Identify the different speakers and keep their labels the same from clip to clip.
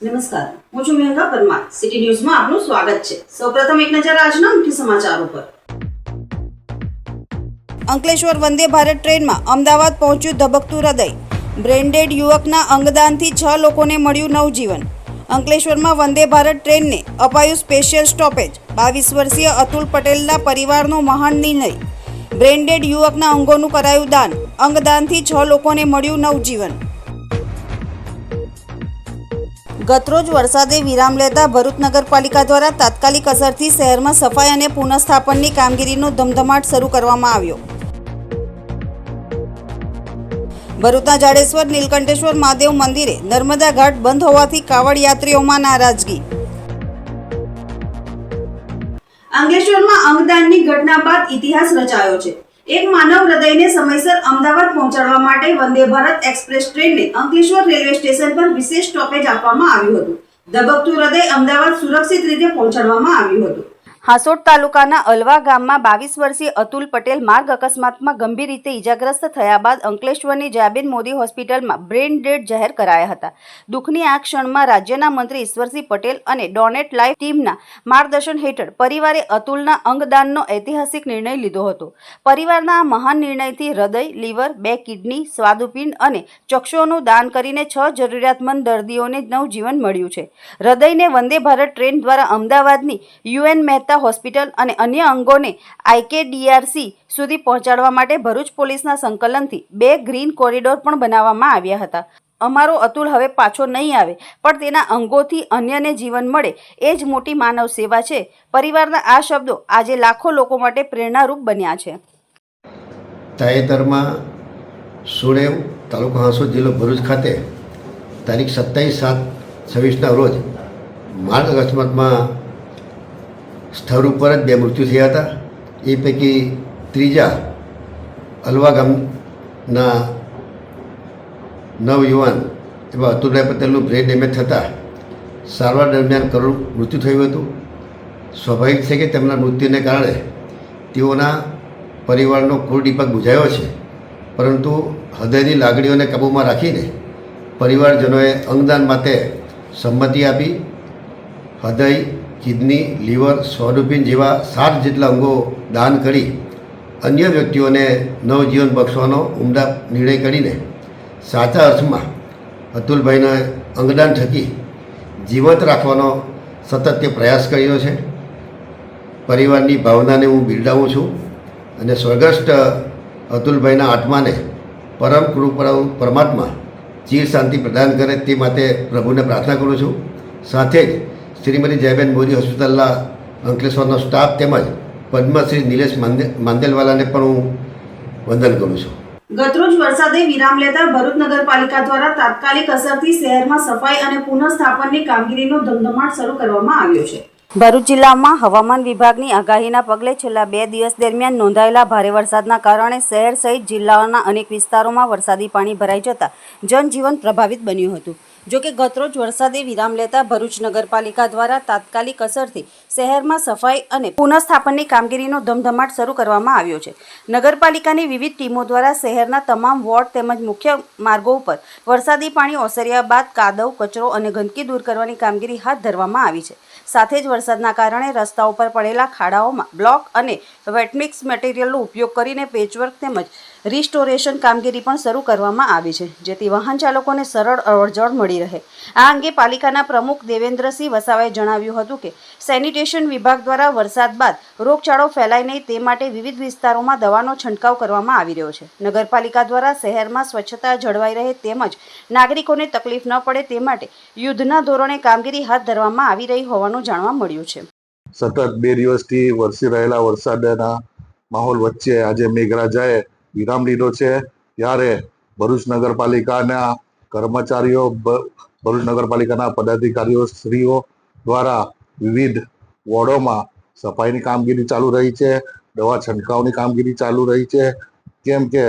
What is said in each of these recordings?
Speaker 1: નમસ્કાર, હું છું મેઘા પરમાર. સિટી ન્યૂઝમાં આપનું સ્વાગત છે. સૌપ્રથમ એક નજર આજના મુખ્ય સમાચારો પર. અંકલેશ્વર વંદે ભારત ટ્રેનમાં અમદાવાદ પહોંચ્યું ધબકતું હૃદય. બ્રેન્ડેડ યુવકના અંગદાનથી 6 લોકોને મળ્યું નવજીવન. અંકલેશ્વરમાં વંદે ભારત ટ્રેનને અપાયું સ્પેશિયલ સ્ટોપેજ. 22 વર્ષીય અતુલ પટેલના પરિવારનો મહાન નિર્ણય. બ્રેન્ડેડ યુવકના અંગોનું કરાયું દાન. અંગદાનથી 6 લોકોને મળ્યું નવજીવન. ગતરોજ વરસાદે વિરામ લેતા ભરૂચ નગરપાલિકા દ્વારા તાત્કાલિક અસરથી શહેરમાં સફાઈ અને પુનઃસ્થાપનની કામગીરીનો ધમધમાટ શરૂ કરવામાં આવ્યો. ભરૂચના જાડેશ્વર નીલકંઠેશ્વર મહાદેવ મંદિરે નર્મદા ઘાટ બંધ હોવાથી કાવડ યાત્રીઓમાં નારાજગી. અંકલેશ્વરમાં અંગદાનની ઘટના બાદ ઇતિહાસ રચાયો છે. એક માનવ હૃદયને સમયસર અમદાવાદ પહોંચાડવા માટે વંદે ભારત એક્સપ્રેસ ટ્રેનને અંકલેશ્વર રેલવે સ્ટેશન પર વિશેષ સ્ટોપેજ આપવામાં આવ્યું હતું. ધબકતું હૃદય અમદાવાદ સુરક્ષિત રીતે પહોંચાડવામાં આવ્યું હતું. હાસોડ તાલુકાના અલવા ગામમાં 22 વર્ષીય અતુલ પટેલ માર્ગ અકસ્માતમાં ગંભીર રીતે ઇજાગ્રસ્ત થયા બાદ અંકલેશ્વરની જયાબેન મોદી હોસ્પિટલમાં બ્રેન ડેડ જાહેર કરાયા હતા. દુઃખની આ ક્ષણમાં રાજ્યના મંત્રી ઈશ્વરસિંહ પટેલ અને ડોનેટ લાઈફ ટીમના માર્ગદર્શન હેઠળ પરિવારે અતુલના અંગદાનનો ઐતિહાસિક નિર્ણય લીધો હતો. પરિવારના આ મહાન નિર્ણયથી હૃદય, લીવર, 2 કિડની, સ્વાદુપિંડ અને ચક્ષુઓનું દાન કરીને 6 જરૂરિયાતમંદ દર્દીઓને નવજીવન મળ્યું છે. હૃદયને વંદે ભારત ટ્રેન દ્વારા અમદાવાદની યુએન મહેતા હોસ્પિટલ અને અન્ય અંગોને IKDRC સુધી પહોંચાડવા માટે ભરૂચ પોલીસના સંકલનથી 2 ગ્રીન કોરિડોર પણ બનાવવામાં આવ્યા હતા. અમારો અતુલ હવે પાછો નહીં આવે, પણ તેના અંગોથી અન્યને જીવન મળે એ જ મોટી માનવ સેવા છે. પરિવારના આ શબ્દો આજે લાખો લોકો માટે પ્રેરણારૂપ બન્યા છે.
Speaker 2: તાજેતરમાં સુણેવ તાલુકો હાંસોદ જિલ્લો ભરૂચ ખાતે તારીખ 27/7/26ના રોજ માર્ગ અકસ્માતમાં સ્થળ ઉપર જ 2 મૃત્યુ થયા હતા. એ પૈકી ત્રીજા અલવા ગામના નવયુવાન એવા અતુલભાઈ પટેલનું બ્રેન ડેમેજ થતાં સારવાર દરમિયાન કરુણ મૃત્યુ થયું હતું. સ્વાભાવિક છે કે તેમના મૃત્યુને કારણે તેઓના પરિવારનો કુળદીપક બુઝાયો છે, પરંતુ હૃદયની લાગણીઓને કાબૂમાં રાખીને પરિવારજનોએ અંગદાન માટે સંમતિ આપી. હૃદય, કિડની, લીવર, સ્વાદુપિંડ જેવા 7 જેટલા અંગો દાન કરી અન્ય વ્યક્તિઓને નવજીવન બક્ષવાનો ઉમદા નિર્ણય કરીને સાચા અર્થમાં અતુલભાઈને અંગદાન થકી જીવંત રાખવાનો સતત તે પ્રયાસ કર્યો છે. પરિવારની ભાવનાને હું બિરદાવું છું અને સ્વર્ગસ્થ અતુલભાઈના આત્માને પરમ કૃપા પરમાત્મા ચિર શાંતિ પ્રદાન કરે તે માટે પ્રભુને પ્રાર્થના કરું છું. સાથે જ શ્રીમતી જયાબેન મોદી હોસ્પિટલના અંકલેશ્વરનો સ્ટાફ તેમજ પદ્મશ્રી નિલેશ માંદેલવાલાને પણ હું વંદન કરું છું.
Speaker 1: ગતરોજ વરસાદે વિરામ લેતા ભરૂચ નગરપાલિકા દ્વારા તાત્કાલિક અસરથી શહેરમાં સફાઈ અને પુનઃસ્થાપનની કામગીરીનો ધમધમાટ શરૂ કરવામાં આવ્યો છે. ભરૂચ જિલ્લામાં હવામાન વિભાગની આગાહીના પગલે છેલ્લા 2 દિવસ દરમિયાન નોંધાયેલા ભારે વરસાદના કારણે શહેર સહિત જિલ્લાઓના અનેક વિસ્તારોમાં વરસાદી પાણી ભરાઈ જતા જનજીવન પ્રભાવિત બન્યું હતું. જોકે ગતરોજ વરસાદે વિરામ લેતા ભરૂચ નગરપાલિકા દ્વારા તાત્કાલિક અસરથી શહેરમાં સફાઈ અને પુનઃસ્થાપનની કામગીરીનો ધમધમાટ શરૂ કરવામાં આવ્યો છે. નગરપાલિકાની વિવિધ ટીમો દ્વારા શહેરના તમામ વોર્ડ તેમજ મુખ્ય માર્ગો ઉપર વરસાદી પાણી ઓસર્યા બાદ કાદવ, કચરો અને ગંદકી દૂર કરવાની કામગીરી હાથ ધરવામાં આવી છે. સાથે જ વરસાદના કારણે રસ્તાઓ પર પડેલા ખાડાઓમાં બ્લોક અને વેટમિક્સ મટીરિયલનો ઉપયોગ કરીને પેચવર્ક તેમજ રિસ્ટોરેશન કામગીરી પણ શરૂ કરવામાં આવી છે, જેથી વાહન ચાલકોને સરળ અવરજવર મળી રહે. આ અંગે પાલિકાના પ્રમુખ દેવેન્દ્રસિંહ વસાવાએ જણાવ્યું હતું કે સેનિટેશન વિભાગ દ્વારા વરસાદ બાદ રોગચાળો ફેલાય નહીં તે માટે વિવિધ વિસ્તારોમાં દવાનો છંટકાવ કરવામાં આવી રહ્યો છે. નગરપાલિકા દ્વારા શહેરમાં સ્વચ્છતા જળવાઈ રહે તેમજ નાગરિકોને તકલીફ ન પડે તે માટે યુદ્ધના ધોરણે કામગીરી હાથ ધરવામાં આવી રહી હોવાનું જાણવા મળ્યું છે.
Speaker 3: સતત 2 દિવસથી વરસી રહેલા વરસાદના માહોલ વચ્ચે આજે મેઘરાજાએ વિરામ લીધો છે. ત્યારે ભરૂચ નગરપાલિકાના કર્મચારીઓ, ભરૂચ નગરપાલિકાના પદાધિકારીઓ શ્રીઓ દ્વારા વિવિધ વોર્ડોમાં સફાઈની કામગીરી ચાલુ રહી છે, દવા છંટકાવની કામગીરી ચાલુ રહી છે. કેમ કે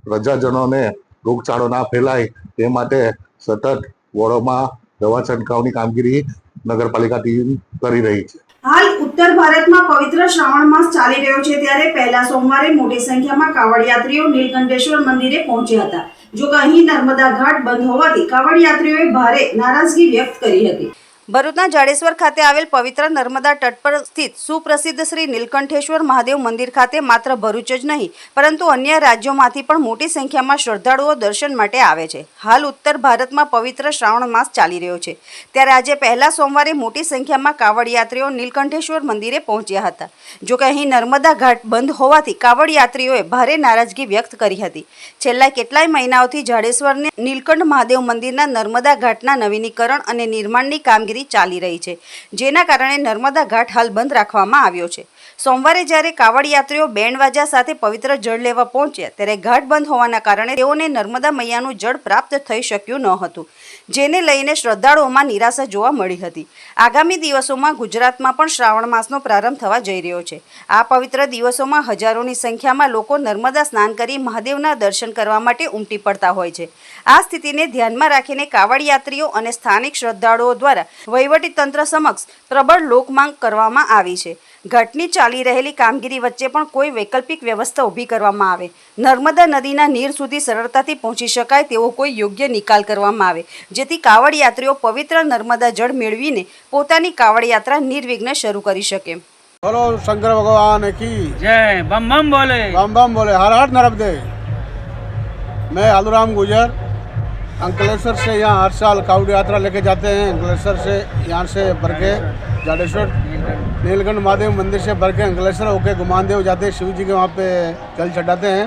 Speaker 3: પ્રજાજનોને રોગચાળો ના ફેલાય તે માટે સતત વોર્ડોમાં દવા છંટકાવની કામગીરી નગરપાલિકા ટીમ કરી રહી છે.
Speaker 1: હાલ ઉત્તર ભારતમાં પવિત્ર શ્રાવણ માસ ચાલી રહ્યો છે, ત્યારે પહેલા સોમવારે મોટી સંખ્યામાં કાવડ યાત્રીઓ નીલકંઠેશ્વર મંદિરે પહોંચ્યા હતા. જો કે અહીં નર્મદા ઘાટ બંધ હોવાથી કાવડ યાત્રીઓએ ભારે નારાજગી વ્યક્ત કરી હતી. ભરૂચના જાડેશ્વર ખાતે આવેલ પવિત્ર નર્મદા તટ પર સ્થિત સુપ્રસિદ્ધ શ્રી નીલકંઠેશ્વર મહાદેવ મંદિર ખાતે માત્ર ભરૂચ જ નહીં પરંતુ અન્ય રાજ્યોમાંથી પણ મોટી સંખ્યામાં શ્રદ્ધાળુઓ દર્શન માટે આવે છે. હાલ ઉત્તર ભારતમાં પવિત્ર શ્રાવણ માસ ચાલી રહ્યો છે ત્યારે આજે પહેલા સોમવારે મોટી સંખ્યામાં કાવડ યાત્રીઓ નીલકંઠેશ્વર મંદિરે પહોંચ્યા હતા. જો કે અહીં નર્મદા ઘાટ બંધ હોવાથી કાવડ યાત્રીઓએ ભારે નારાજગી વ્યક્ત કરી હતી. છેલ્લા કેટલાય મહિનાઓથી જાડેશ્વરને નીલકંઠ મહાદેવ મંદિરના નર્મદા ઘાટના નવીનીકરણ અને નિર્માણની કામગીરી ચાલી રહી છે, જેના કારણે નર્મદા ઘાટ હાલ બંધ રાખવામાં આવ્યો છે. સોમવારે જ્યારે કાવડ યાત્રીઓ બેન્ડ વાજા સાથે પવિત્ર જળ લેવા પહોંચ્યા ત્યારે ઘાટ બંધ હોવાના કારણે તેઓને નર્મદા મૈયાનું જળ પ્રાપ્ત થઈ શક્યું ન હતું, જેને લઈને શ્રદ્ધાળુઓમાં નિરાશા જોવા મળી હતી. આગામી દિવસોમાં ગુજરાતમાં પણ શ્રાવણ માસનો પ્રારંભ થવા જઈ રહ્યો છે. આ પવિત્ર દિવસોમાં હજારોની સંખ્યામાં લોકો નર્મદા સ્નાન કરી મહાદેવના દર્શન કરવા માટે ઉમટી પડતા હોય છે. આ સ્થિતિને ધ્યાનમાં રાખીને કાવડ યાત્રીઓ અને સ્થાનિક શ્રદ્ધાળુઓ દ્વારા વહીવટી તંત્ર સમક્ષ પ્રબળ લોકમાંગ કરવામાં આવી છે. ઘાટની ચાલી રહેલી કામગીરી વચ્ચે પણ કોઈ વૈકલ્પિક વ્યવસ્થા ઊભી કરવામાં આવે, નર્મદા નદીના નીર સુધી સરળતાથી પહોંચી શકાય તેવો કોઈ યોગ્ય નિકાલ કરવામાં આવે, જેથી કાવડ યાત્રીઓ પવિત્ર નર્મદા જળ મેળવીને પોતાની કાવડ યાત્રા નિર્વિઘ્ન શરૂ કરી શકે.
Speaker 4: बोलो शंकर भगवान की
Speaker 5: जय बम बम बोले
Speaker 4: बम बम बोले हर हर नर्मदे। मैं आलूराम गुजर अंकलेश्वर से यहाँ हर साल कावड़ यात्रा लेके जाते हैं। अंकलेश्वर से यहाँ से भर के जाडेश्वर नीलकंठ महादेव मंदिर से भर के अंकलेश्वर होके गुमानदेव जाते हैं, शिव जी के वहाँ पे जल चढ़ाते हैं।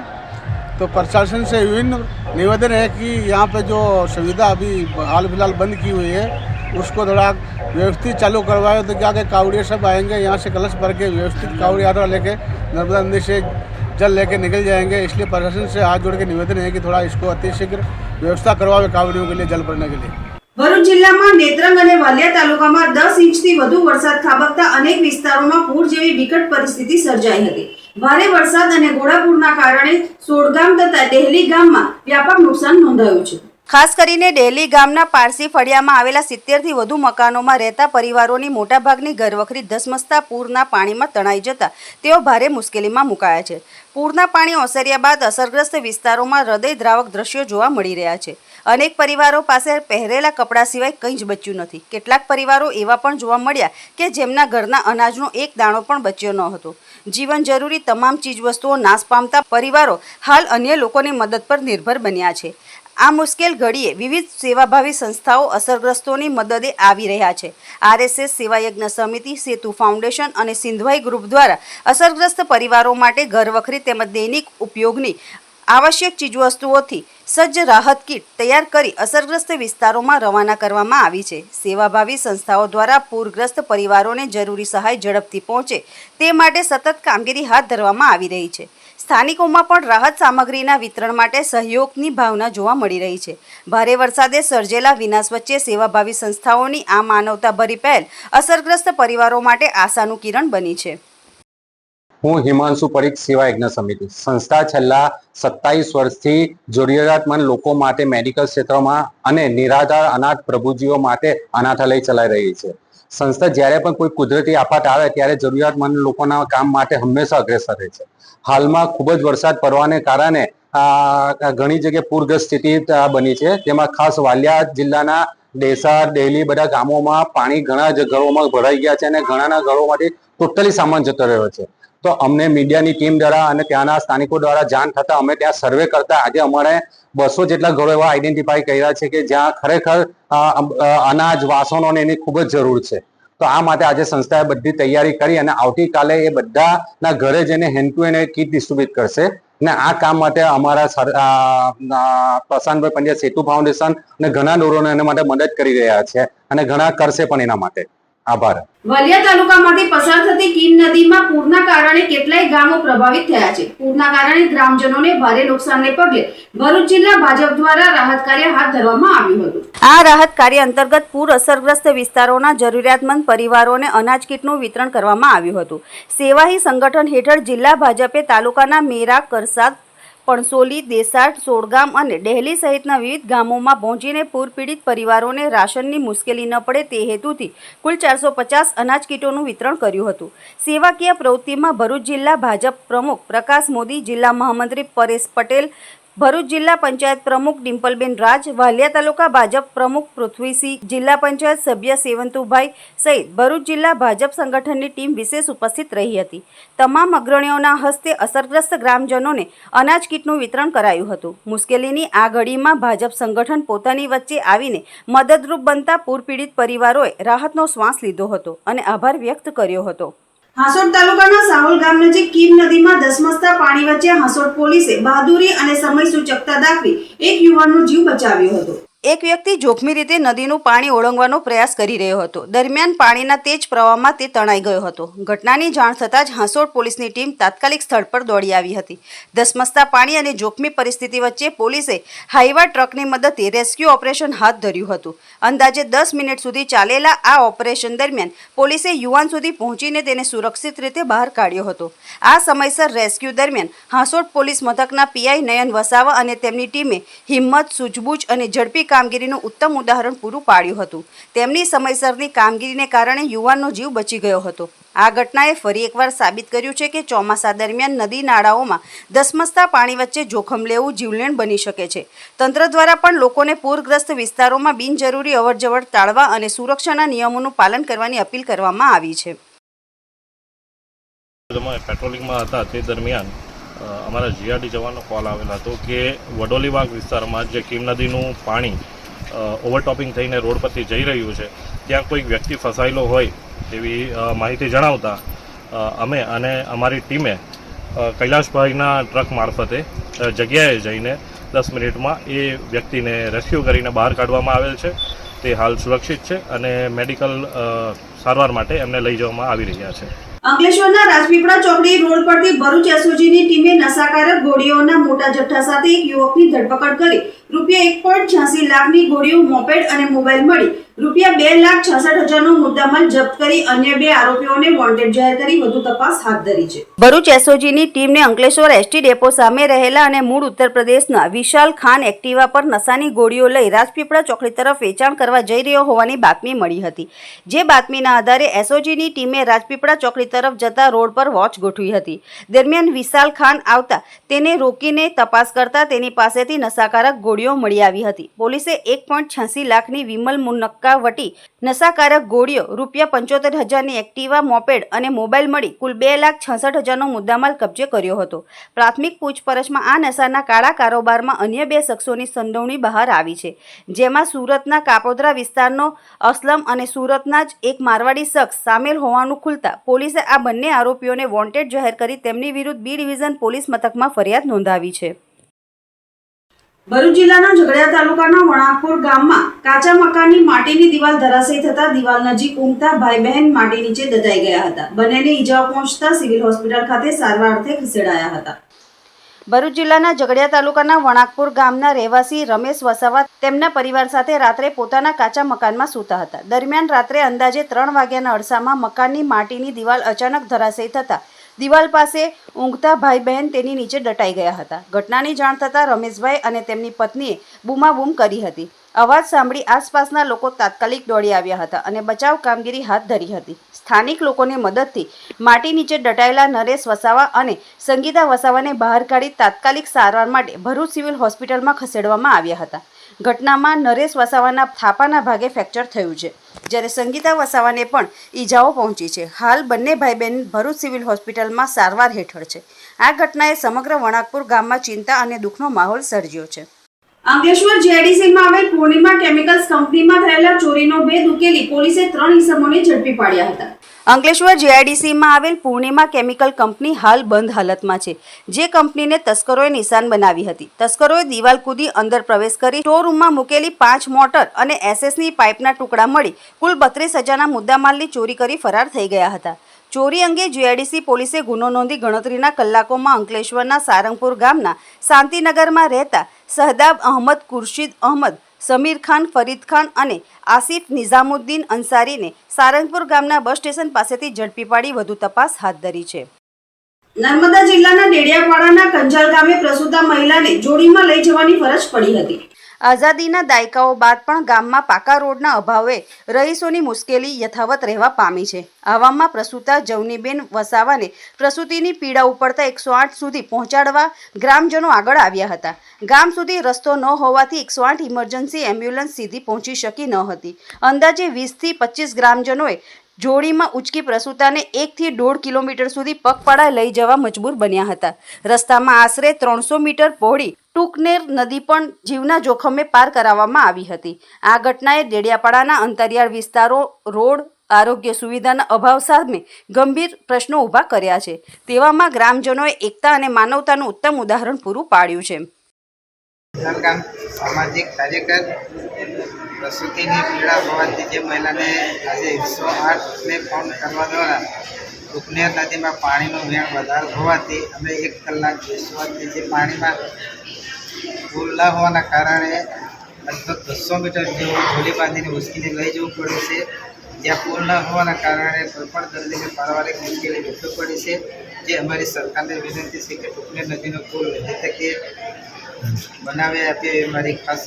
Speaker 4: तो प्रशासन से विभिन्न निवेदन है कि यहाँ पे जो सुविधा अभी हाल फिलहाल बंद की हुई है उसको थोड़ा व्यवस्थित चालू करवाए, तो क्या कि कावड़िया सब आएंगे यहाँ से कलश भर के व्यवस्थित कावड़ यात्रा लेके नर्मदा नदी से जल लेके निकल जाएंगे। इसलिए प्रशासन से हाथ जोड़ के निवेदन है कि थोड़ा इसको अतिशीघ्र व्यवस्था करवावे कावड़ियों के लिए जल भरने के लिए।
Speaker 1: ભરૂચ જિલ્લામાં નેત્રંગ અને વાલિયા તાલુકામાં 10 ઇંચથી વધુ વરસાદ ખાબકતા અનેક વિસ્તારોમાં પૂર જેવી વિકટ પરિસ્થિતિ સર્જાઈ હતી. ભારે વરસાદ અને ઘોડાપૂરના કારણે સોડગામ તથા ડેહલી ગામમાં વ્યાપક નુકસાન નોંધાયું છે. ખાસ કરીને ડેહલી ગામના પારસી ફળિયામાં આવેલા 70 થી વધુ મકાનોમાં રહેતા પરિવારોની મોટાભાગની ઘરવખરી ધસમસતા પૂરના પાણીમાં તણાઈ જતા તેઓ ભારે મુશ્કેલીમાં મુકાયા છે. પૂરના પાણી ઓસર્યા બાદ અસરગ્રસ્ત વિસ્તારોમાં હૃદયદ્રાવક દ્રશ્યો જોવા મળી રહ્યા છે. અનેક પરિવારો પાસે પહેરેલા કપડાં સિવાય કંઈ જ બચ્યું નથી. કેટલાક પરિવારો એવા પણ જોવા મળ્યા કે જેમના ઘરના અનાજનો એક દાણો પણ બચ્યો ન હતો. જીવન જરૂરી તમામ ચીજવસ્તુઓ નાશ પામતા પરિવારો હાલ અન્ય લોકોની મદદ પર નિર્ભર બન્યા છે. આ મુશ્કેલ ઘડીએ વિવિધ સેવાભાવી સંસ્થાઓ અસરગ્રસ્તોની મદદે આવી રહ્યા છે. RSS સેવાયજ્ઞ સમિતિ, સેતુ ફાઉન્ડેશન અને સિંધવાઈ ગ્રુપ દ્વારા અસરગ્રસ્ત પરિવારો માટે ઘરવખરી તેમજ દૈનિક ઉપયોગની આવશ્યક ચીજવસ્તુઓથી સજ્જ રાહત કીટ તૈયાર કરી અસરગ્રસ્ત વિસ્તારોમાં રવાના કરવામાં આવી છે. સેવાભાવી સંસ્થાઓ દ્વારા પૂરગ્રસ્ત પરિવારોને જરૂરી સહાય ઝડપથી પહોંચે તે માટે સતત કામગીરી હાથ ધરવામાં આવી રહી છે. સ્થાનિકોમાં પણ રાહત સામગ્રીના વિતરણ માટે સહયોગની ભાવના જોવા મળી રહી છે. ભારે વરસાદે સર્જેલા વિનાશ વચ્ચે સેવાભાવી સંસ્થાઓની આ માનવતાભરી પહેલ અસરગ્રસ્ત પરિવારો માટે આશાનું કિરણ બની છે.
Speaker 6: હું હિમાંશુ પરીખ સેવા યજ્ઞ સમિતિ સંસ્થા છેલ્લા 27 વર્ષથી જરૂરિયાતમંદ લોકો માટે મેડિકલ ક્ષેત્રમાં અને નિરાધાર અનાથ પ્રભુજીઓ માટે અનાથાલય ચલાવી રહી છે. સંસ્થા જ્યારે પણ કોઈ કુદરતી આફત આવે ત્યારે જરૂરિયાતમંદ લોકોના કામ માટે હંમેશા અગ્રેસર રહે છે. હાલમાં ખૂબ જ વરસાદ પડવાને કારણે ઘણી જગ્યાએ પૂરગ્રસ્ત સ્થિતિ બની છે. તેમાં ખાસ વાલિયા જિલ્લાના ડેસા, ડેલી બધા ગામોમાં પાણી ઘણા જ ઘરોમાં ભરાઈ ગયા છે અને ઘણાના ઘરોમાંથી ટોટલી સામાન જતો રહ્યો છે. તો અમને મીડિયાની ટીમ દ્વારા અને ત્યાંના સ્થાનિકો દ્વારા જાણ થતા અમે ત્યાં સર્વે કરતા આજે અમારે 200 જેટલા ઘરો એવા આઈડેન્ટિફાઈ કર્યા છે કે જ્યાં ખરેખર અનાજ, વાસણો એની ખૂબ જ જરૂર છે. તો આ માટે આજે સંસ્થાએ બધી તૈયારી કરી અને આવતીકાલે એ બધાના ઘરે જઈને hand to hand kit distribute કરશે. અને આ કામ માટે અમારા પ્રશાંતભાઈ પંડ્યા સેતુ ફાઉન્ડેશન અને ઘણા ડોરોને એના માટે મદદ કરી રહ્યા છે અને ઘણા કરશે પણ એના માટે. આભાર.
Speaker 1: વાલિયા તાલુકામાંથી પસાર થતી કીમ નદીમાં પૂરના કારણે કેટલાય ગામો પ્રભાવિત થયા છે. પૂરના કારણે ગ્રામજનોને ભારે નુકસાનને પગલે ભરૂચ જિલ્લા ભાજપ દ્વારા રાહત કાર્ય હાથ ધરવામાં આવ્યું હતું. આ રાહત કાર્ય અંતર્ગત પૂર અસરગ્રસ્ત વિસ્તારોના જરૂરિયાતમંદ પરિવારોને અનાજ કીટનું વિતરણ કરવામાં આવ્યું હતું. સેવાહી સંગઠન હેઠળ જિલ્લા ભાજપે તાલુકાના મેરા, કરસાદ, પણસોલી, દેસાડ, સોડગામ અને ડેહલી સહિતના વિવિધ ગામોમાં પહોંચીને પૂર પીડિત પરિવારોને રાશનની મુશ્કેલી ન પડે તે હેતુથી કુલ 450 અનાજ કીટોનું વિતરણ કર્યું હતું. સેવાકીય પ્રવૃત્તિમાં ભરૂચ જિલ્લા ભાજપ પ્રમુખ પ્રકાશ મોદી, જિલ્લા મહામંત્રી પરેશ પટેલ, ભરૂચ જિલ્લા પંચાયત પ્રમુખ ડિમ્પલબેન રાજ, વાલિયા તાલુકા ભાજપ પ્રમુખ પૃથ્વીસિંહ, જિલ્લા પંચાયત સભ્ય સેવંતુભાઈ સહિત ભરૂચ જિલ્લા ભાજપ સંગઠનની ટીમ વિશેષ ઉપસ્થિત રહી હતી. તમામ અગ્રણીઓના હસ્તે અસરગ્રસ્ત ગ્રામજનોને અનાજ કીટનું વિતરણ કરાયું હતું. મુશ્કેલીની આ ઘડીમાં ભાજપ સંગઠન પોતાની વચ્ચે આવીને મદદરૂપ બનતા પૂરપીડિત પરિવારોએ રાહતનો શ્વાસ લીધો હતો અને આભાર વ્યક્ત કર્યો હતો. હાંસોડ તાલુકાના સાહોલ ગામ નજીક કીમ નદીમાં ધસમસતા પાણી વચ્ચે હાંસોડ પોલીસે બહાદુરી અને સમય સૂચકતા દાખવી એક યુવાનનો જીવ બચાવ્યો હતો. એક વ્યક્તિ જોખમી રીતે નદીનું પાણી ઓળંગવાનો પ્રયાસ કરી રહ્યો હતો. દરમિયાન પાણીના તેજ પ્રવાહમાં તે તણાઈ ગયો હતો. ઘટનાની જાણ થતાં જ હાંસોડ પોલીસની ટીમ તાત્કાલિક સ્થળ પર દોડી આવી હતી. ધસમસતા પાણી અને જોખમી પરિસ્થિતિ વચ્ચે પોલીસે હાઈવા ટ્રકની મદદથી રેસ્ક્યુ ઓપરેશન હાથ ધર્યું હતું. અંદાજે 10 મિનિટ સુધી ચાલેલા આ ઓપરેશન દરમિયાન પોલીસે યુવાન સુધી પહોંચીને તેને સુરક્ષિત રીતે બહાર કાઢ્યો હતો. આ સમયસર રેસ્ક્યુ દરમિયાન હાંસોડ પોલીસ મથકના પીઆઈ નયન વસાવા અને તેમની ટીમે હિંમત, સૂઝબૂછ અને ઝડપી કામગીરીનું ઉત્તમ ઉદાહરણ પૂરું પાડ્યું હતું. તેમની સમયસરની કામગીરીને કારણે યુવાનનો જીવ બચી ગયો હતો. આ ઘટનાએ ફરી એકવાર સાબિત કર્યું છે કે ચોમાસા દરમિયાન નદી નાળાઓમાં ધસમસતા પાણી વચ્ચે જોખમ લેવું જીવલેણ બની શકે છે. તંત્ર દ્વારા પણ લોકોને પૂરગ્રસ્ત વિસ્તારોમાં બિનજરૂરી અવરજવર ટાળવા અને સુરક્ષાના નિયમોનું પાલન કરવાની અપીલ કરવામાં આવી છે.
Speaker 5: પેટ્રોલિંગમાં હતા તે દરમિયાન અમારા જીઆરડી જવાનો કોલ આવેલો હતો કે વડોલીવાગ વિસ્તારમાં જે કીમ નદીનું પાણી ઓવરટોપિંગ થઈને રોડ પરથી જઈ રહ્યું છે ત્યાં કોઈક વ્યક્તિ ફસાયેલો હોય તેવી માહિતી જણાવતા અમે અને અમારી ટીમે કૈલાશભાઈના ટ્રક મારફતે જગ્યાએ જઈને 10 મિનિટમાં એ વ્યક્તિને રેસ્ક્યુ કરીને બહાર કાઢવામાં આવેલ છે. તે હાલ સુરક્ષિત છે અને મેડિકલ સારવાર માટે એમને લઈ જવામાં આવી રહ્યા છે.
Speaker 1: અંકલેશ્વરના રાજપીપળા ચોકડી રોડ પરથી ભરૂચ એસઓજીની ટીમે નશાકારક ગોળીઓના મોટા જથ્થા સાથે એક યુવકની ધરપકડ કરી ₹1.86 લાખની ગોળીઓ, મોપેડ અને મોબાઈલ મળી ₹2,66,000નો મુદ્દામાલ જપ્ત કરી અન્ય 2 આરોપીઓને વોન્ટેડ જાહેર કરી વધુ તપાસ હાથ ધરી છે. ભરૂચ એસઓજીની ટીમને અંકલેશ્વર એસટી ડેપો સામે રહેલા અને મૂળ ઉત્તર પ્રદેશના વિશાલ ખાન એક્ટિવા પર નશાની ગોળીઓ લઈ રાજપીપળા ચોકડી તરફ વેચાણ કરવા જઈ રહ્યો હોવાની બાતમી મળી હતી. જે બાતમીના આધારે એસઓજીની ટીમે રાજપીપળા ચોકડી તરફ જતા રોડ પર વોચ ગોઠવી હતી. દરમિયાન વિશાલ ખાન આવતા તેને રોકીને તપાસ કરતા તેની પાસેથી નશાકારક ગોળીઓ મળી આવી હતી. પોલીસે 1.86 લાખની વિમલ મુનક્કા વટી નશાકારક ગોળીઓ, ₹75,000ની એક્ટિવા, મોપેડ અને મોબાઈલ મળી કુલ ₹2,66,000નો મુદ્દામાલ કબજે કર્યો હતો. પ્રાથમિક પૂછપરછમાં આ નશાના કાળા કારોબારમાં અન્ય 2 શખ્સોની સંડોવણી બહાર આવી છે, જેમાં સુરતના કાપોદ્રા વિસ્તારનો અસલમ અને સુરતના જ એક મારવાડી શખ્સ સામેલ હોવાનું ખુલતા પોલીસે આ બંને આરોપીઓને વોન્ટેડ જાહેર કરી તેમની વિરુદ્ધ બી ડિવિઝન પોલીસ મથકમાં ફરિયાદ નોંધાવી છે. ભરૂચ જિલ્લાના ઝઘડિયા તાલુકાના વણાકપુર ગામમાં કાચા મકાનની માટીની દિવાલ ધરાશયી થતા દિવાલ નજીક ઊંઘતા ભાઈ બહેન માટી નીચે દટાઈ ગયા હતા. બંનેને ઈજાઓ પહોંચતા સિવિલ હોસ્પિટલ ખાતે સારવાર અર્થે ખસેડાયા હતા. ભરૂચ જિલ્લાના ઝઘડિયા તાલુકાના વણાકપુર ગામના રહેવાસી રમેશ વસાવા તેમના પરિવાર સાથે રાત્રે પોતાના કાચા મકાનમાં સૂતા હતા. દરમિયાન રાત્રે અંદાજે 3 વાગ્યાના અરસામાં મકાનની માટીની દિવાલ અચાનક ધરાશયી થતા દિવાલ પાસે ઊંઘતા ભાઈ બહેન તેની નીચે દટાઈ ગયા હતા. ઘટનાની જાણ થતાં રમેશભાઈ અને તેમની પત્નીએ બૂમાબૂમ કરી હતી. અવાજ સાંભળી આસપાસના લોકો તાત્કાલિક દોડી આવ્યા હતા અને બચાવ કામગીરી હાથ ધરી હતી. સ્થાનિક લોકોની મદદથી માટી નીચે દટાયેલા નરેશ વસાવા અને સંગીતા વસાવાને બહાર કાઢી તાત્કાલિક સારવાર માટે ભરૂચ સિવિલ હોસ્પિટલમાં ખસેડવામાં આવ્યા હતા. ઘટનામાં નરેશ વસાવાના થાપાના ભાગે ફ્રેક્ચર થયું છે, જ્યારે સંગીતા વસાવાને પણ ઈજાઓ પહોંચી છે. હાલ બંને ભાઈ બહેન ભરૂચ સિવિલ હોસ્પિટલમાં સારવાર હેઠળ છે. આ ઘટનાએ સમગ્ર વણાકપુર ગામમાં ચિંતા અને દુઃખનો માહોલ સર્જ્યો છે. અંકલેશ્વર જીઆઈડીસીમાં આવેલ પૂર્ણિમા કેમિકલ્સ કંપનીમાં થયેલા ચોરીનો ભેદ ઉકેલી પોલીસે 3 ઇસમોને ઝડપી પાડ્યા હતા. અંકલેશ્વર જીઆઈડીસીમાં આવેલ પૂર્ણિમા કેમિકલ કંપની હાલ બંધ હાલતમાં છે, જે કંપનીને તસ્કરોએ નિશાન બનાવી હતી. તસ્કરોએ દિવાલ કૂદી અંદર પ્રવેશ કરી સ્ટોરરૂમમાં મૂકેલી 5 મોટર અને એસએસની પાઇપના ટુકડા મળી કુલ 32,000ના મુદ્દામાલની ચોરી કરી ફરાર થઈ ગયા હતા. ચોરી અંગે જીઆઈડીસી પોલીસે ગુનો નોંધી ગણતરીના કલાકોમાં અંકલેશ્વરના સારંગપુર ગામના શાંતિનગરમાં રહેતા સહદાબ અહમદ, ખુરશીદ અહમદ, સમીર ખાન, ફરીદ ખાન અને આસિફ નિઝામુદ્દીન અંસારીને સારંગપુર ગામના બસ સ્ટેશન પાસેથી ઝડપી પાડી વધુ તપાસ હાથ ધરી છે. નર્મદા જિલ્લાના ડેડિયાપાડાના કંજાલ ગામે પ્રસૂતા મહિલાને જોડીમાં લઈ જવાની ફરજ પડી હતી. આઝાદીના દાયકાઓ બાદ પણ ગામમાં પાકા રોડના અભાવે રહીશોની મુશ્કેલી યથાવત રહેવા પામી છે. આવામાં પ્રસૂતા જવનીબેન વસાવાને પ્રસૂતિની પીડા ઉપડતા 108 સુધી પહોંચાડવા ગ્રામજનો આગળ આવ્યા હતા. ગામ સુધી રસ્તો ન હોવાથી 108 ઇમરજન્સી એમ્બ્યુલન્સ સીધી પહોંચી શકી ન હતી. અંદાજે 20થી 25 ગ્રામજનોએ જોડીમાં ઉચકી પ્રસૂતાને 1 થી 1.5 કિલોમીટર સુધી પગપાળા લઈ જવા મજબૂર બન્યા હતા. રસ્તામાં આશરે 300 મીટર પહોળી ટૂંકનેર નદી પણ જીવના જોખમે પાર કરાવવામાં આવી હતી. આ ઘટનાએ ડેડિયાપાડાના અંતરિયાળ વિસ્તારો, રોડ, આરોગ્ય સુવિધાના અભાવ સામે ગંભીર પ્રશ્નો ઊભા કર્યા છે. તેવામાં ગ્રામજનોએ એકતા અને માનવતાનું ઉત્તમ ઉદાહરણ પૂરું પાડ્યું છે.
Speaker 7: ગામ સામાજિક કાર્યકર પ્રસૂતિની પીડા હોવાથી જે મહિલાને આજે 108ને ફોન કરવા દ્વારા ટૂંકનેર નદીમાં પાણીનું વહેણ વધારે હોવાથી અમે 1 કલાક બેસવાથી જે પાણીમાં પુલ ન હોવાના કારણે લગભગ 200 મીટર જેવું જોડી બાંધીને ઉચકીને લઈ જવું પડે છે. જ્યાં પુલ ન હોવાના કારણે કોઈપણ દર્દીને પારિવારિક મુશ્કેલી વેઠવી પડી છે. જે અમારી સરકારને વિનંતી છે કે ટૂંકનેર નદીનો પુલ વહેલી તકે બનાવી આપે એ મારી ખાસ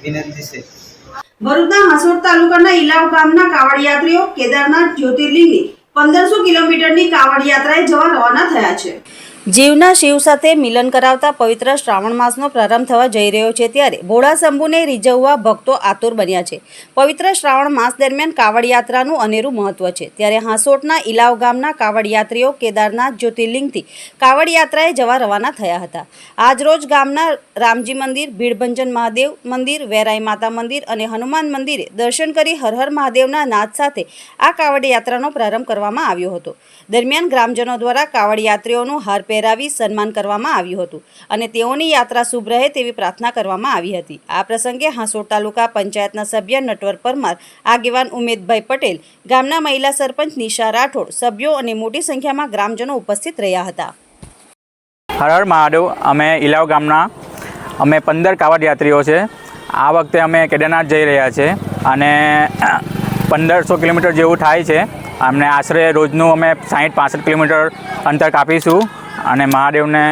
Speaker 7: વિનંતી છે.
Speaker 1: ભરૂચના હાંસોટ તાલુકાના ઇલાવ ગામના કાવડ યાત્રીઓ કેદારનાથ જ્યોતિર્લિંગની 1500 કિલોમીટરની કાવડ યાત્રાએ જવા રવાના થયા છે. જીવના શિવ સાથે મિલન કરાવતા પવિત્ર શ્રાવણ માસનો પ્રારંભ થવા જઈ રહ્યો છે ત્યારે ભોળા શંભુને રીઝવવા ભક્તો આતુર બન્યા છે. પવિત્ર શ્રાવણ માસ દરમિયાન કાવડ યાત્રાનું અનેરું મહત્વ છે. ત્યારે હાંસોટના ઇલાવ ગામના કાવડ યાત્રીઓ કેદારનાથ જ્યોતિર્લિંગથી કાવડ યાત્રાએ જવા રવાના થયા હતા. આજરોજ ગામના રામજી મંદિર, ભીડભંજન મહાદેવ મંદિર, વેરાઈ માતા મંદિર અને હનુમાન મંદિરે દર્શન કરી હર હર મહાદેવના નાદ સાથે આ કાવડ યાત્રાનો પ્રારંભ કરવામાં આવ્યો હતો. દરમિયાન ગ્રામજનો દ્વારા કાવડ યાત્રીઓનું હાર પહેરાવી સન્માન કરવામાં આવ્યું હતું અને તેઓની યાત્રા શુભ રહે તેવી પ્રાર્થના કરવામાં આવી હતી. આ પ્રસંગે હાંસોટ તાલુકા પંચાયતના સભ્ય નટવર પરમાર, આગેવાન ઉમેદભાઈ પટેલ, ગામના મહિલા સરપંચ નિશા રાઠોડ, સભ્યો અને મોટી સંખ્યામાં ગ્રામજનો ઉપસ્થિત રહ્યા હતા.
Speaker 8: હર હર મહાદેવ. અમે ઇલાવ ગામના 15 કાવડ યાત્રીઓ છે. આ વખતે અમે કેદારનાથ જઈ રહ્યા છે અને 1500 કિલોમીટર જેવું થાય છે. અમને આશરે રોજનું અમે 60-65 કિલોમીટર અંતર કાપીશું અને મહાદેવને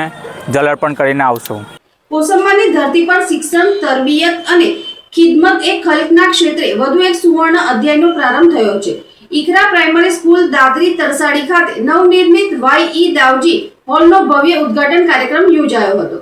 Speaker 8: જલ અર્પણ કરીને આવશું.
Speaker 1: કોસંબાની ધરતી પર શિક્ષણ, તરબિયત અને ખિદમત એ ખલકના ક્ષેત્રે વધુ એક સુવર્ણ અધ્યાયનો પ્રારંભ થયો છે. ઈકરા પ્રાઇમરી સ્કૂલ દાદરી તરસાડી ખાતે નવનિર્મિત વાય.ઈ. દાવજી હોલનો ભવ્ય ઉદ્ઘાટન કાર્યક્રમ યોજાયો હતો.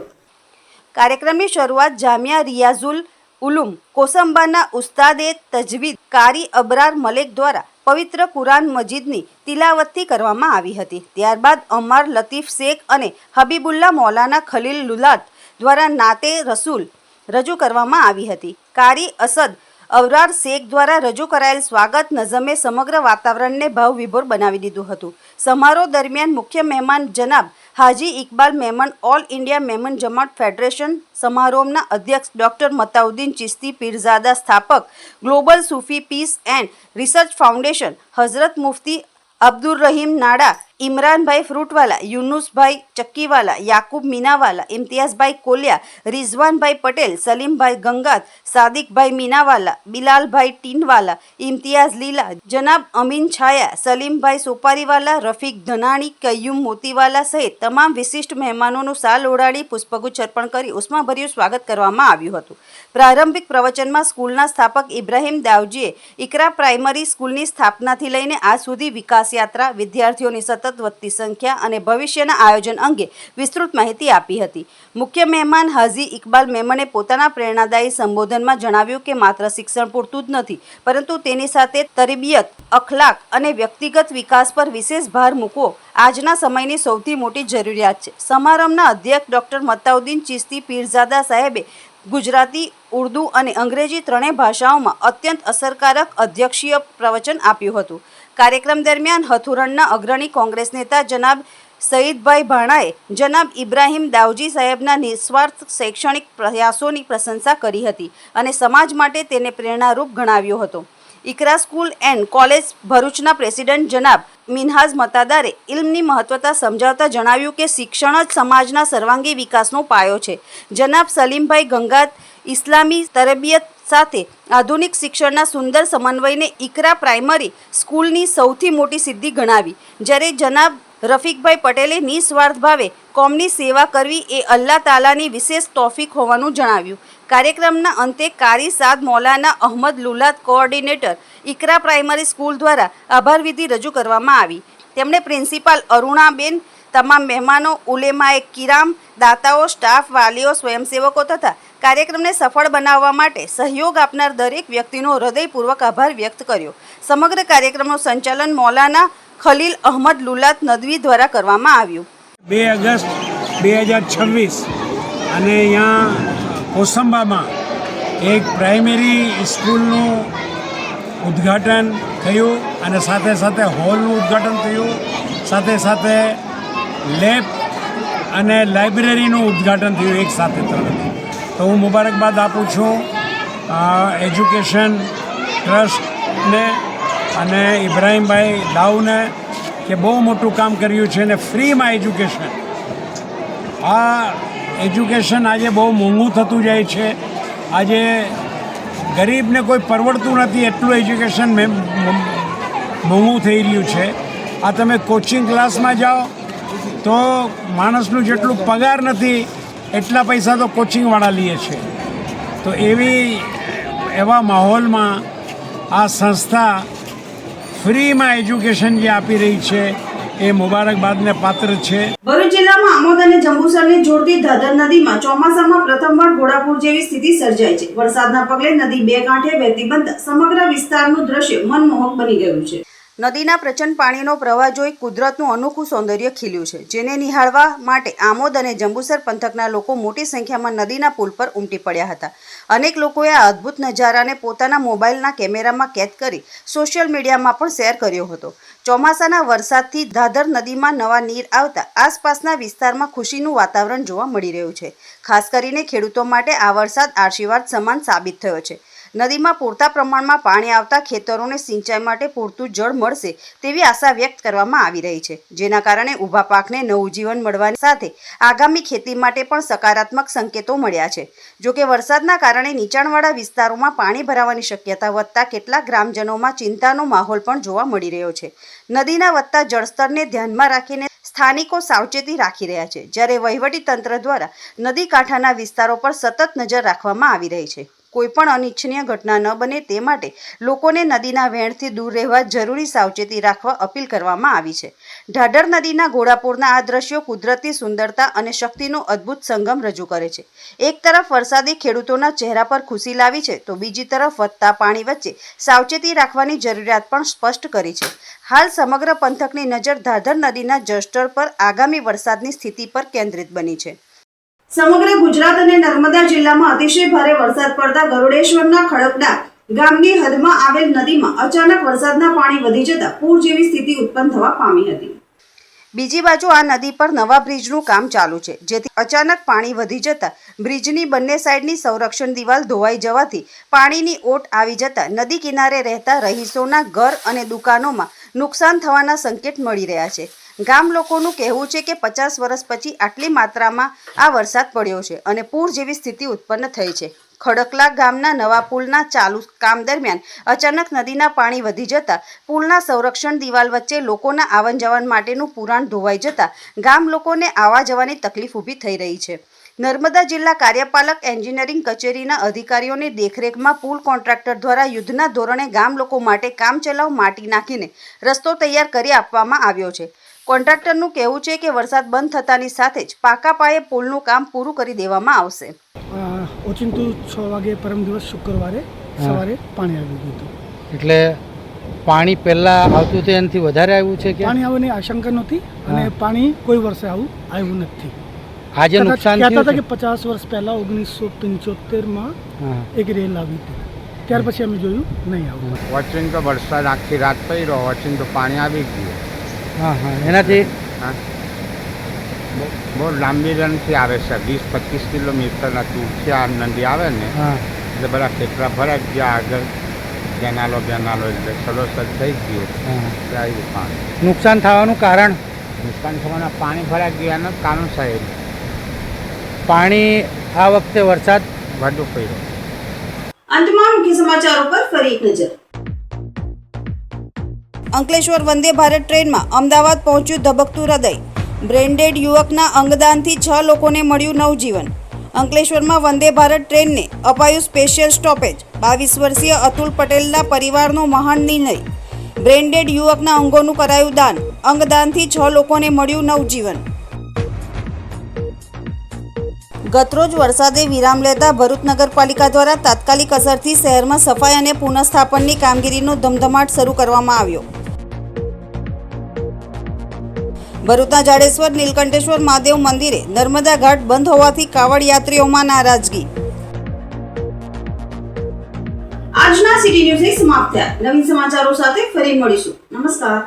Speaker 1: કાર્યક્રમની શરૂઆત જામિયા રિયાઝુલ ઉલુમ કોસંબાના ઉસ્તાદે તજવીદ કારી અબરાર મલેક દ્વારા પવિત્ર કુરાન મજીદની તિલાવતથી કરવામાં આવી હતી. ત્યારબાદ અમ્માર લતીફ શેખ અને હબીબુલ્લા મૌલાના ખલીલ લુલાત દ્વારા નાતે રસૂલ રજૂ કરવામાં આવી હતી. કારી અસદ અવરાર શેખ દ્વારા રજૂ કરાયેલ સ્વાગત નઝમે સમગ્ર વાતાવરણને ભાવવિભોર બનાવી દીધું હતું. સમારોહ દરમિયાન મુખ્ય મહેમાન જનાબ Haji Iqbal Memon, all India Memon Jamat federation સમારોહના અધ્યક્ષ ડૉક્ટર મતાઉદ્દીન ચિશ્તી પીરઝાદા, સ્થાપક global Sufi peace and research foundation હઝરત મુફ્તી અબ્દુર રહીમ નાડા, ઇમરાનભાઈ ફ્રૂટવાલા, યુનુસભાઈ ચક્કીવાલા, યાકુબ મીનાવાલા, ઇમ્તિયાઝભાઈ કોલિયા, રિઝવાનભાઈ પટેલ, સલીમભાઈ ગંગાત, સાદિકભાઈ મીનાવાલા, બિલાલભાઈ ટીનવાલા, ઇમ્તિયાઝ લીલા, જનાબ અમીન છાયા, સલીમભાઈ સોપારીવાલા, રફીક ધનાણી, કય્યુમ મોતીવાલા સહિત તમામ વિશિષ્ટ મહેમાનોનું શાલ ઓઢાડી પુષ્પગુચ્છ અર્પણ કરી ઉષ્માભર્યું સ્વાગત કરવામાં આવ્યું હતું. પ્રારંભિક પ્રવચનમાં સ્કૂલના સ્થાપક ઇબ્રાહીમ દાવજીએ ઇકરા પ્રાઇમરી સ્કૂલની સ્થાપનાથી લઈને આજ સુધી વિકાસ યાત્રા, વિદ્યાર્થીઓની સતત વધતી સંખ્યા અને ભવિષ્યના આયોજન અંગે વિસ્તૃત માહિતી આપી હતી. મુખ્ય મહેમાન હાજી ઇકબાલ મેમને પોતાના પ્રેરણાદાયી સંબોધનમાં જણાવ્યું કે માત્ર શિક્ષણ પૂરતું જ નથી, પરંતુ તેની સાથે તરબિયત, અખલાક અને વ્યક્તિગત વિકાસ પર વિશેષ ભાર મૂકવો આજના સમયની સૌથી મોટી જરૂરિયાત છે. સમારંભના અધ્યક્ષ ડૉક્ટર મતાઉદ્દીન ચિશ્તી પીરઝાદા સાહેબે ગુજરાતી, ઉર્દૂ અને અંગ્રેજી ત્રણેય ભાષાઓમાં અત્યંત અસરકારક અધ્યક્ષીય પ્રવચન આપ્યું હતું. કાર્યક્રમ દરમિયાન હથુરણના અગ્રણી કોંગ્રેસ નેતા જનાબ સઈદભાઈ ભાણાએ જનાબ ઇબ્રાહીમ દાવજી સાહેબના નિસ્વાર્થ શૈક્ષણિક પ્રયાસોની પ્રશંસા કરી હતી અને સમાજ માટે તેને પ્રેરણારૂપ ગણાવ્યો હતો. ઇકરા સ્કૂલ એન્ડ કોલેજ ભરૂચના પ્રેસિડેન્ટ જનાબ મિનહાજ મતાદારે ઇલ્મની મહત્વતા સમજાવતા જણાવ્યું કે શિક્ષણ જ સમાજના સર્વાંગી વિકાસનો પાયો છે. જનાબ સલીમભાઈ ગંગાત ઇસ્લામી તરબિયત સાથે આધુનિક શિક્ષણના સુંદર સમન્વયને ઇકરા પ્રાઇમરી સ્કૂલની સૌથી મોટી સિદ્ધિ ગણાવી. જ્યારે જનાબ રફીકભાઈ પટેલે નિસ્વાર્થ ભાવે કોમની સેવા કરવી એ અલ્લાહ તાલાની વિશેષ તોફીક હોવાનું જણાવ્યું. કાર્યક્રમના અંતે કારી સાદ મૌલાના Ahmad Lulat coordinator Iqra primary school દ્વારા આભાર વિધિ રજૂ કરવામાં આવી. તેમણે પ્રિન્સિપાલ અરુણાબેન, તમામ મહેમાનો, ઉલેમાએ કિરામ, દાતાઓ, સ્ટાફ, વાલીઓ, સ્વયંસેવકો તથા કાર્યક્રમને સફળ બનાવવા માટે સહયોગ આપનાર દરેક વ્યક્તિનો હૃદયપૂર્વક આભાર વ્યક્ત કર્યો. સમગ્ર કાર્યક્રમનું સંચાલન મૌલાના ખલીલ અહમદ લુલાત નદવી દ્વારા કરવામાં આવ્યું.
Speaker 9: 2 ઓગસ્ટ 2026 અને અહીંયા કોસંબામાં એક પ્રાઇમરી સ્કૂલનું ઉદ્ઘાટન થયું અને સાથે સાથે હોલનું ઉદ્ઘાટન થયું, સાથે સાથે લેબ અને લાઇબ્રેરીનું ઉદ્ઘાટન થયું એક સાથે તરફથી. તો હું મુબારકબાદ આપું છું એજ્યુકેશન ટ્રસ્ટને અને ઇબ્રાહીમભાઈ દાઉને કે બહુ મોટું કામ કર્યું છે અને ફ્રીમાં એજ્યુકેશન. આ એજ્યુકેશન આજે બહુ મોંઘું થતું જાય છે. આજે ગરીબને કોઈ પરવડતું નથી એટલું એજ્યુકેશન મોંઘું થઈ રહ્યું છે. આ તમે કોચિંગ ક્લાસમાં જાઓ તો માણસનું જેટલું પગાર નથી એટલા પૈસા તો કોચિંગવાળા લે છે. તો એવા માહોલમાં આ સંસ્થા ફ્રીમાં એજ્યુકેશન જે આપી રહી છે એ મુબારકબાદને પાત્ર છે.
Speaker 1: ભરૂચ જિલ્લામાં આમોદ અને જંબુસરને જોડતી ધાધર નદીમાં ચોમાસામાં પ્રથમવાર ઘોડાપૂર જેવી સ્થિતિ સર્જાઈ છે. વરસાદના પગલે નદી બે કાંઠે વહેતી બનતા સમગ્ર વિસ્તારનું દ્રશ્ય મનમોહક બની ગયું છે. નદીના પ્રચંડ પાણીનો પ્રવાહ જોઈ કુદરતનું અનોખું સૌંદર્ય ખીલ્યું છે, જેને નિહાળવા માટે આમોદ અને જંબુસર પંથકના લોકો મોટી સંખ્યામાં નદીના પુલ પર ઉમટી પડ્યા હતા. અનેક લોકોએ આ અદ્ભુત નજારાને પોતાના મોબાઈલના કેમેરામાં કેદ કરી સોશિયલ મીડિયામાં પણ શેર કર્યો હતો. ચોમાસાના વરસાદથી ધાધર નદીમાં નવા નીર આવતા આસપાસના વિસ્તારમાં ખુશીનું વાતાવરણ જોવા મળી રહ્યું છે. ખાસ કરીને ખેડૂતો માટે આ વરસાદ આશીર્વાદ સમાન સાબિત થયો છે. નદીમાં પૂરતા પ્રમાણમાં પાણી આવતા ખેતરોને સિંચાઈ માટે પૂરતું જળ મળશે તેવી આશા વ્યક્ત કરવામાં આવી રહી છે, જેના કારણે ઊભા પાકને નવું જીવન મળવાની સાથે આગામી ખેતી માટે પણ સકારાત્મક સંકેતો મળ્યા છે. જોકે વરસાદના કારણે નીચાણવાળા વિસ્તારોમાં પાણી ભરાવાની શક્યતા વધતા કેટલાક ગ્રામજનોમાં ચિંતાનો માહોલ પણ જોવા મળી રહ્યો છે. નદીના વધતા જળસ્તરને ધ્યાનમાં રાખીને સ્થાનિકો સાવચેતી રાખી રહ્યા છે, જ્યારે વહીવટી તંત્ર દ્વારા નદી કાંઠાના વિસ્તારો પર સતત નજર રાખવામાં આવી રહી છે. કોઈપણ અનિચ્છનીય ઘટના ન બને તે માટે લોકોને નદીના વહેણથી દૂર રહેવા જરૂરી સાવચેતી રાખવા અપીલ કરવામાં આવી છે. ઢાઢર નદીના ઘોડાપૂરના આ દ્રશ્યો કુદરતી સુંદરતા અને શક્તિનો અદ્ભુત સંગમ રજૂ કરે છે. એક તરફ વરસાદે ખેડૂતોના ચહેરા પર ખુશી લાવી છે, તો બીજી તરફ વધતા પાણી વચ્ચે સાવચેતી રાખવાની જરૂરિયાત પણ સ્પષ્ટ કરી છે. હાલ સમગ્ર પંથકની નજર ધાધર નદીના જળસ્તર પર આગામી વરસાદની સ્થિતિ પર કેન્દ્રિત બની છે. સમગ્ર ગુજરાત અને નર્મદા જિલ્લામાં અતિશય ભારે વરસાદ પડતા ગરુડેશ્વરના ખડકડા ગામની હદમાં આવેલ નદીમાં અચાનક વરસાદના પાણી વધી જતા પૂર જેવી સ્થિતિ ઉત્પન્ન થવા પામી હતી. બીજી બાજુ આ નદી પર નવા બ્રિજનું કામ ચાલુ છે, જેથી અચાનક પાણી વધી જતા બ્રિજની બંને સાઈડની સંરક્ષણ દિવાલ ધોવાઈ જવાથી પાણીની ઓટ આવી જતા નદી કિનારે રહેતા રહીશોના ઘર અને દુકાનોમાં નુકસાન થવાના સંકેત મળી રહ્યા છે. ગામ લોકોનું કહેવું છે કે 50 વર્ષ પછી આટલી માત્રામાં આ વરસાદ પડ્યો છે અને પૂર જેવી સ્થિતિ ઉત્પન્ન થઈ છે. ખડકલા ગામના નવા પુલના ચાલુ કામ દરમિયાન અચાનક નદીના પાણી વધી જતા પુલના સંરક્ષણ દિવાલ વચ્ચે લોકોના આવન જવન માટેનું પુરાણ ધોવાઈ જતા ગામ લોકોને આવવા જવાની તકલીફ ઊભી થઈ રહી છે. નર્મદા જિલ્લા કાર્યપાલક એન્જિનિયરિંગ કચેરીના અધિકારીઓની દેખરેખમાં પુલ કોન્ટ્રાક્ટર દ્વારા યુદ્ધના ધોરણે ગામ લોકો માટે કામચલાઉ માટી નાખીને રસ્તો તૈયાર કરી આપવામાં આવ્યો છે. કોન્ટ્રાક્ટરનું કહેવું છે કે વરસાદ બંધ થતાની સાથે જ પાકા પાયે પુલનું કામ પૂરું કરી દેવામાં આવશે.
Speaker 10: ઓચિંતું 6 વાગે પરમ દિવસ શુક્રવારે સવારે પાણી આવ્યું હતું.
Speaker 11: એટલે પાણી પહેલાં આવતું હતું એનાથી વધારે આવ્યું છે કે
Speaker 10: પાણી આવવાની આશંકા નહોતી અને પાણી કોઈ વર્ષે આવ્યું નથી.
Speaker 11: આજે નુકસાન
Speaker 10: કહેતા હતા કે 50 વર્ષ પહેલાં 1975માં એક રેલ આવી હતી, ત્યાર પછી અમે જોયું નહીં આવ્યું.
Speaker 12: વોચિંગ તો વરસાદ આખી રાત પડ્યો, વોચિંગ તો પાણી આવી ગયું.
Speaker 11: એનાથી
Speaker 12: બહુ લાંબી રનથી આવે છે, 20-25 કિલોમીટરના દૂરથી આ નદી આવે ને એટલે બધા ખેતરા ભરાઈ ગયા. આગળ કેનાલો એટલે સલોસર થઈ ગયું, આવ્યું પાણી.
Speaker 11: નુકસાન થવાનું કારણ
Speaker 12: પાણી ભરાઈ ગયાનું કારણ સાહેબ
Speaker 11: પાણી આ વખતે વરસાદ
Speaker 12: વધુ પડ્યો.
Speaker 1: અંતમાં મુખ્ય સમાચારો પર ફરી એક નજર. અંકલેશ્વર વંદે ભારત ટ્રેનમાં અમદાવાદ પહોંચ્યું ધબકતું હૃદય. બ્રેન્ડેડ યુવકના અંગદાનથી 6 લોકોને મળ્યું નવજીવન. અંકલેશ્વરમાં વંદે ભારત ટ્રેનને અપાયું સ્પેશિયલ સ્ટોપેજ. 22 વર્ષીય અતુલ પટેલના પરિવારનો મહાન નિર્ણય. બ્રેન્ડેડ યુવકના અંગોનું કરાયું દાન. અંગદાનથી 6 લોકોને મળ્યું નવજીવન. ગતરોજ વરસાદે વિરામ લેતા ભરૂચ નગરપાલિકા દ્વારા તાત્કાલિક અસરથી શહેરમાં સફાઈ અને પુનઃસ્થાપનની કામગીરીનો ધમધમાટ શરૂ કરવામાં આવ્યો. ભરૂચના જાડેશ્વર નીલકંઠેશ્વર મહાદેવ મંદિરે નર્મદા ઘાટ બંધ હોવાથી કાવડ યાત્રીઓમાં નારાજગી. આજના સિટી ન્યૂઝ સમાપ્ત થયા. નવીન સમાચારો સાથે ફરી મળીશું. નમસ્કાર.